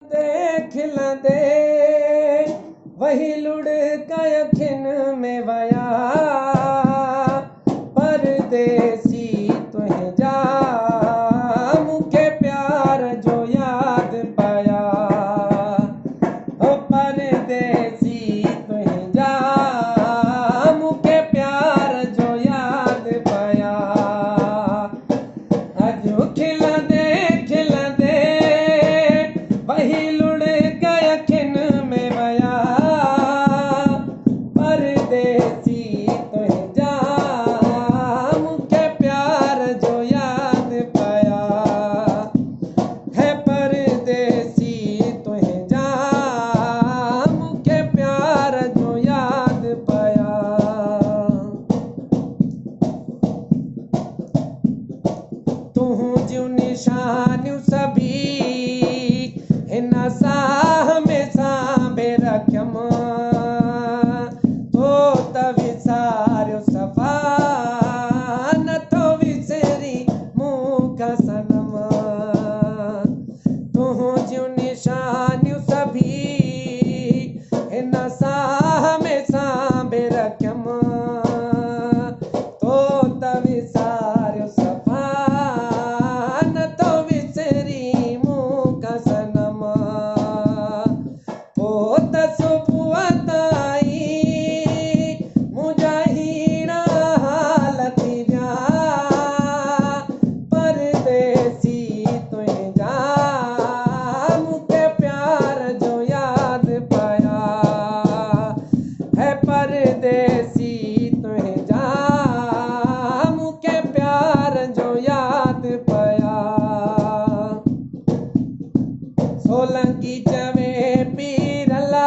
खिलंदे वही लुढ़ कयखिन में वया परदेसी तुंहिंजा मूंखे प्यार जो याद पया ओ परदेसी तुंहिंजा मूंखे प्यार जो याद पया अजो खिलंदे खिलंदे वही लुढ़ कयखिन में वया परदेसी तुंहिंजा मूंखे प्यार जो याद पया है परदेसी तुंहिंजा मूंखे प्यार जो याद पया तुंहिंजियूं निशानियूं सभी हिन साह में सांभे रखियमि तो त विसारियो सफ़ा नथो विसरी मूंखां सनम तुंहिंजियूं निशानियूं सभी हिन साह में सांभे रखियमि तो त विसारियो सफ़ा नथो विसरी मूंखां सनम पोइ त सुबुह ताईं मुंहिंजा हीरा हाल थी विया परदेसी तुंहिंजा मूंखे प्यार जो याद पया है परदेसी तुंहिंजा मूंखे प्यार जो याद पया सोलंकी चवे पीर ला